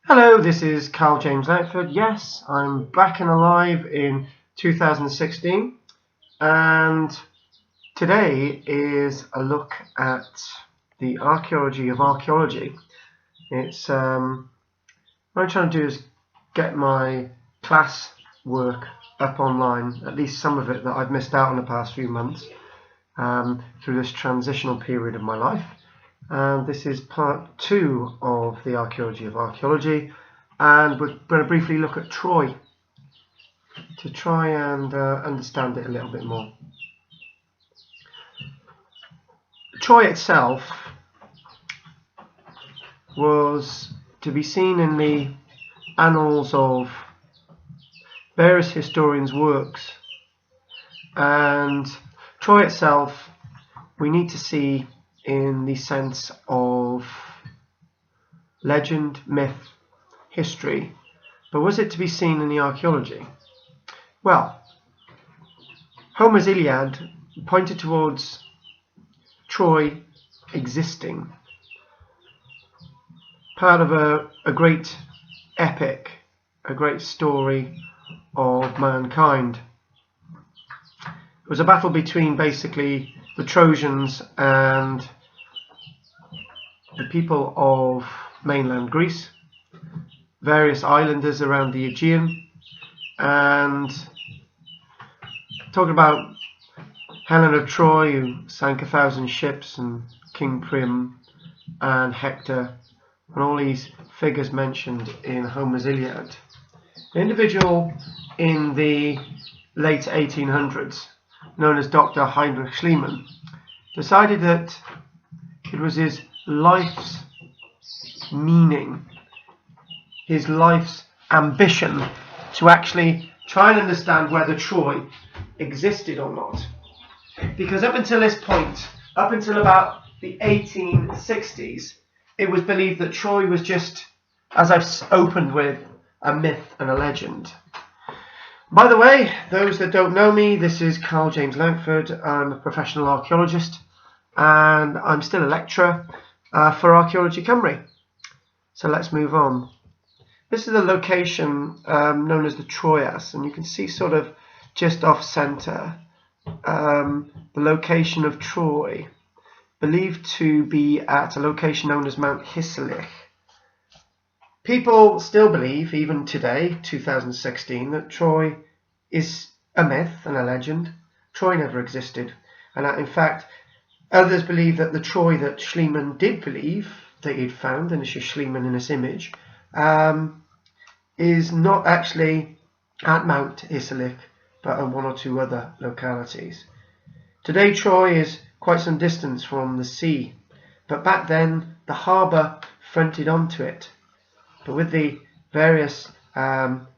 Hello, this is Karl-James Langford. Yes, I'm back and alive in 2016, and today is a look at the Archaeology of Archaeology. It's what I'm trying to do is get my class work up online, at least some of it that I've missed out on the past few months through this transitional period of my life. And this is part 2 of the Archaeology of Archaeology, and we're going to briefly look at Troy to try and understand it a little bit more. Troy itself was to be seen in the annals of various historians' works, and Troy itself we need to see in the sense of legend, myth, history. But was it to be seen in the archaeology? Well, Homer's Iliad pointed towards Troy existing, part of a great epic, a great story of mankind. It was a battle between basically the Trojans and the people of mainland Greece, various islanders around the Aegean, and talking about Helen of Troy, who sank 1,000 ships, and King Priam and Hector, and all these figures mentioned in Homer's Iliad. An individual in the late 1800s, known as Dr. Heinrich Schliemann, decided that it was his life's meaning, his life's ambition to actually try and understand whether Troy existed or not. Because up until this point, up until about the 1860s, it was believed that Troy was just, as I've opened with, a myth and a legend. By the way, those that don't know me, this is Karl-James Langford. I'm a professional archaeologist, and I'm still a lecturer for Archaeology Cymru. So let's move on. This is the location known as the Troyas, and you can see sort of just off centre the location of Troy, believed to be at a location known as Mount Hisarlik. People still believe, even today, 2016, that Troy is a myth and a legend. Troy never existed, and in fact, others believe that the Troy that Schliemann did believe that he'd found, and this is Schliemann in this image, is not actually at Mount Hisarlik, but at one or two other localities. Today Troy is quite some distance from the sea, but back then the harbour fronted onto it. But with the various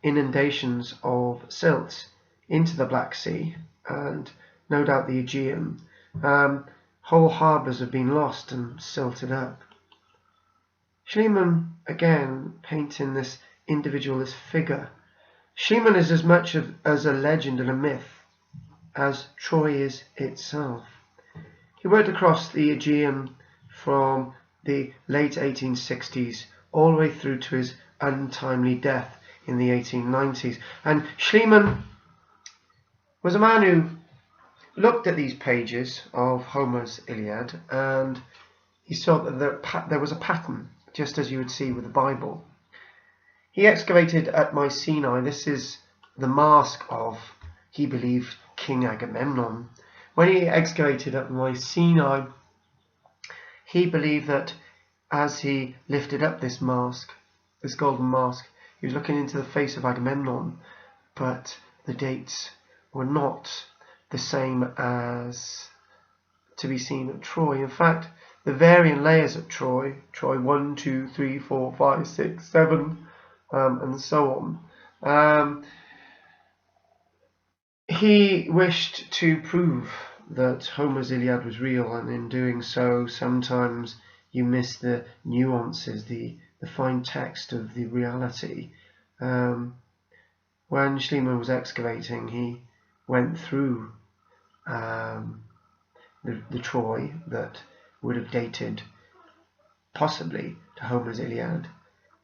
inundations of silt into the Black Sea, and no doubt the Aegean, whole harbours have been lost and silted up. Schliemann, again, painting this individual, this figure. Schliemann is as much as a legend and a myth as Troy is itself. He worked across the Aegean from the late 1860s all the way through to his untimely death in the 1890s. And Schliemann was a man who looked at these pages of Homer's Iliad, and he saw that there was a pattern, just as you would see with the Bible. He excavated at Mycenae. This is the mask of, he believed, King Agamemnon. When he excavated at Mycenae, he believed that as he lifted up this mask, this golden mask, he was looking into the face of Agamemnon, but the dates were not the same as to be seen at Troy. In fact, the varying layers at Troy 1, 2, 3, 4, 5, 6, 7, and so on. He wished to prove that Homer's Iliad was real, and in doing so, sometimes you miss the nuances, the fine text of the reality. When Schliemann was excavating, he went through the Troy that would have dated possibly to Homer's Iliad,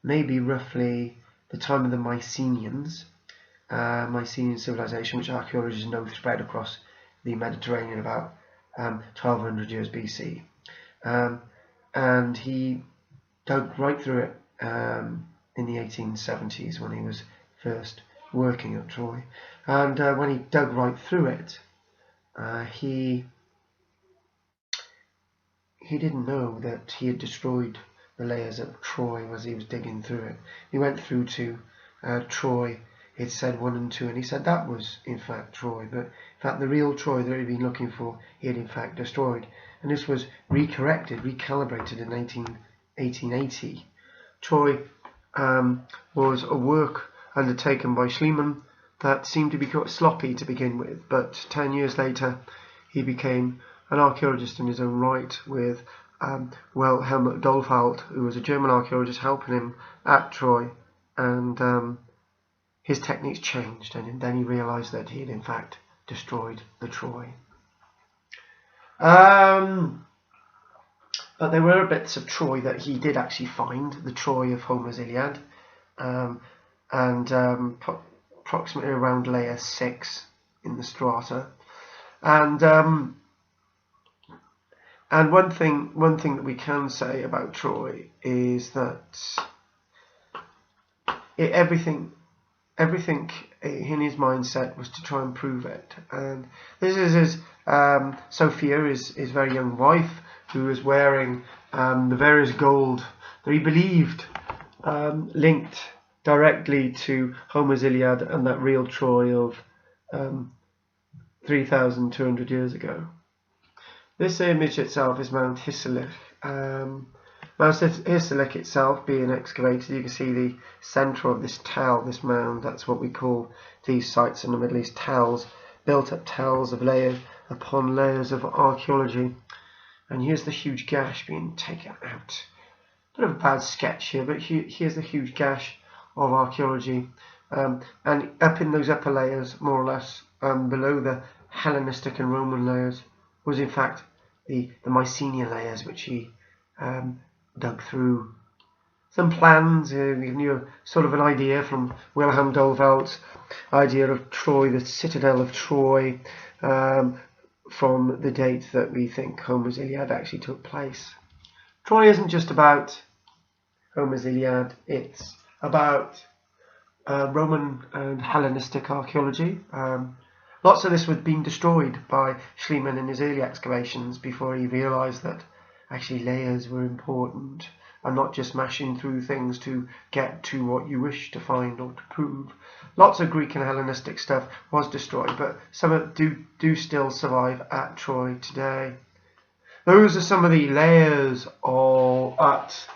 maybe roughly the time of the Mycenaeans, Mycenaean civilization, which archaeologists know spread across the Mediterranean about 1200 years BC. And he dug right through it in the 1870s when he was first working at Troy. And when he dug right through it, he didn't know that he had destroyed the layers of Troy as he was digging through it. He went through to Troy. It said 1 and 2, and he said that was in fact Troy, but in fact the real Troy that he'd been looking for, he had in fact destroyed. And this was recalibrated in 1880. Troy was a work undertaken by Schliemann that seemed to be quite sloppy to begin with, but 10 years later he became an archaeologist in his own right, with Helmut Dollfalt, who was a German archaeologist, helping him at Troy, and his techniques changed, and then he realised that he had in fact destroyed the Troy. But there were bits of Troy that he did actually find, the Troy of Homer's Iliad, approximately around layer 6 in the strata. And one thing that we can say about Troy is that everything in his mindset was to try and prove it. And this is his Sophia, his very young wife, who is wearing the various gold that he believed linked directly to Homer's Iliad and that real Troy of 3,200 years ago. This image itself is Mount Hisarlik. Mount Hisarlik itself being excavated, you can see the centre of this tell, this mound. That's what we call these sites in the Middle East, tells, built up tells of layers upon layers of archaeology. And here's the huge gash being taken out. Bit of a bad sketch here, but here's the huge gash of archaeology. And up in those upper layers, more or less, below the Hellenistic and Roman layers, was in fact the Mycenaean layers, which he dug through. Some plans, giving you sort of an idea from Wilhelm Dollfalt's idea of Troy, the citadel of Troy, from the date that we think Homer's Iliad actually took place. Troy isn't just about Homer's Iliad, it's about Roman and Hellenistic archaeology. Lots of this was being destroyed by Schliemann in his early excavations before he realised that actually layers were important and not just mashing through things to get to what you wish to find or to prove. Lots of Greek and Hellenistic stuff was destroyed, but some of it do still survive at Troy today. Those are some of the layers at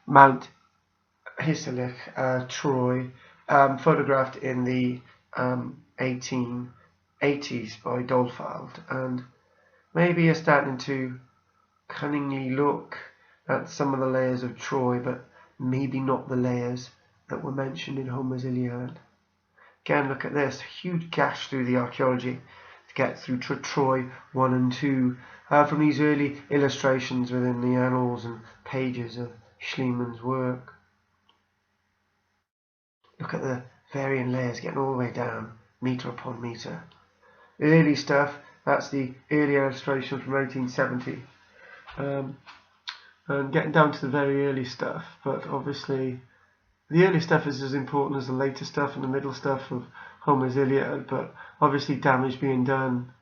Mount Hisarlik, Troy, photographed in the 1880s by Dollfalt, and maybe you're starting to cunningly look at some of the layers of Troy, but maybe not the layers that were mentioned in Homer's Iliad. Again, look at this huge gash through the archaeology to get through to Troy 1 and 2 from these early illustrations within the annals and pages of Schliemann's work. Look at the varying layers getting all the way down, metre upon metre. The early stuff, that's the early illustration from 1870. And getting down to the very early stuff, but obviously the early stuff is as important as the later stuff and the middle stuff of Homer's Iliad, but obviously damage being done.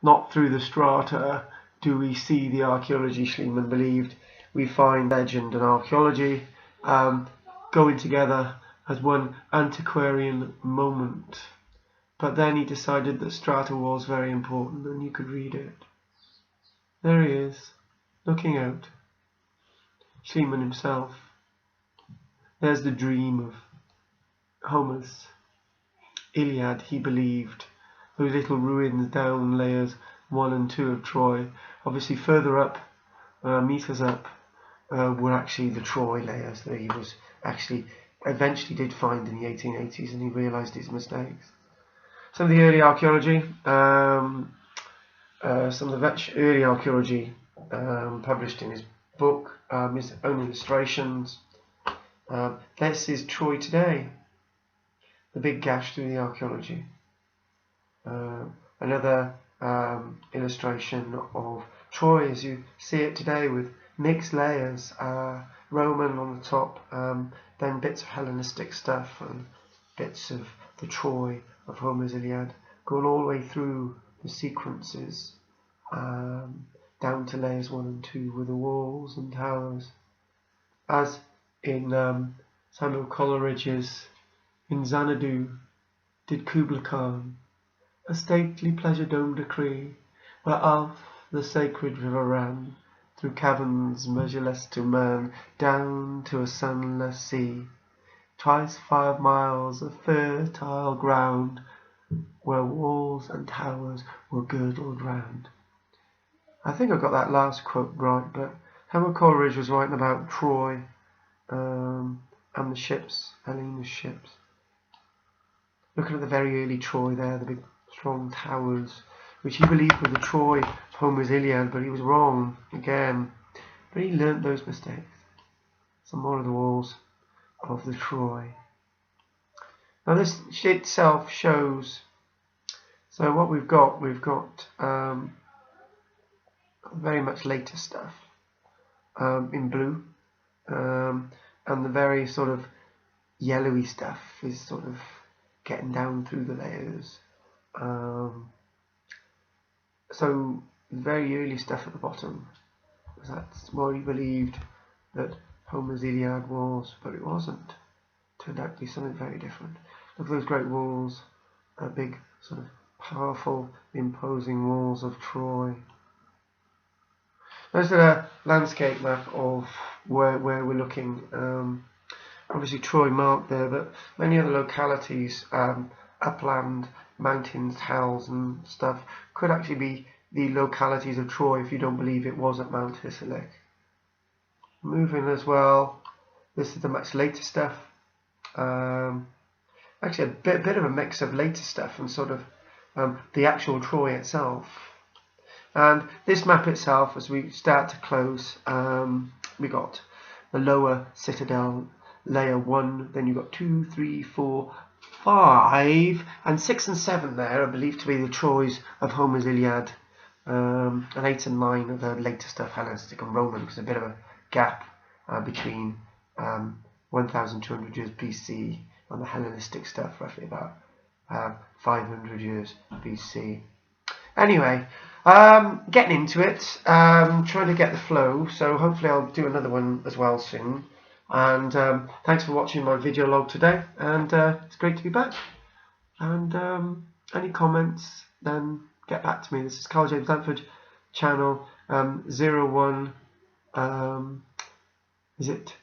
Not through the strata do we see the archaeology Schliemann believed. We find legend and archaeology going together as one antiquarian moment. But then he decided that strata was very important and you could read it. There he is, looking out. Schliemann himself. There's the dream of Homer's Iliad, he believed. Those little ruins down layers 1 and 2 of Troy. Obviously further up, metres up, were actually the Troy layers that he was actually eventually did find in the 1880s, and he realised his mistakes. Some of the early archaeology, early archaeology published in his book, his own illustrations. This is Troy today, the big gash through the archaeology. Another illustration of Troy as you see it today, with mixed layers, Roman on the top, then bits of Hellenistic stuff and bits of the Troy of Homer's Iliad, going all the way through the sequences, down to layers 1 and 2 with the walls and towers. As in Samuel Coleridge's In Xanadu did Kubla Khan a stately pleasure-dome decree, whereof the sacred river ran through caverns measureless to man, down to a sunless sea, twice 5 miles of fertile ground, where walls and towers were girdled round. I think I got that last quote right, but Samuel Coleridge was writing about Troy and the ships, Helena's ships. Looking at the very early Troy there, the big strong towers, which he believed were the Troy of Homer's Iliad, but he was wrong again. But he learnt those mistakes. Some more of the walls of the Troy. Now this itself shows, so what we've got very much later stuff in blue, and the very sort of yellowy stuff is sort of getting down through the layers. So very early stuff at the bottom, that's what he believed that Homer's Iliad was, but it wasn't. It turned out to be something very different. Look at those great walls, big sort of powerful, imposing walls of Troy. There's a landscape map of where we're looking. Obviously Troy marked there, but many other localities, upland, mountains, hills and stuff, could actually be the localities of Troy if you don't believe it was at Mount Hisarlik. Moving as well, this is the much later stuff. Actually a bit of a mix of later stuff and sort of the actual Troy itself. And this map itself, as we start to close, we got the lower citadel, layer 1, then you've got 2, 3, 4, 5, and 6 and 7 there are believed to be the Troys of Homer's Iliad, and 8 and 9 are the later stuff, Hellenistic and Roman, because there's a bit of a gap between 1200 years BC and the Hellenistic stuff, roughly about 500 years BC. Anyway, getting into it, trying to get the flow, so hopefully I'll do another one as well soon. And thanks for watching my video log today, and it's great to be back. And any comments, then get back to me. This is Karl-James Langford channel 01. Is it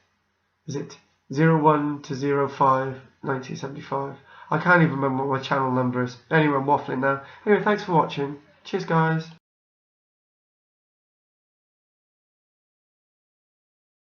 01 to 05 1975? I can't even remember what my channel number is. Anyway, I'm waffling now. Anyway, thanks for watching. Cheers, guys.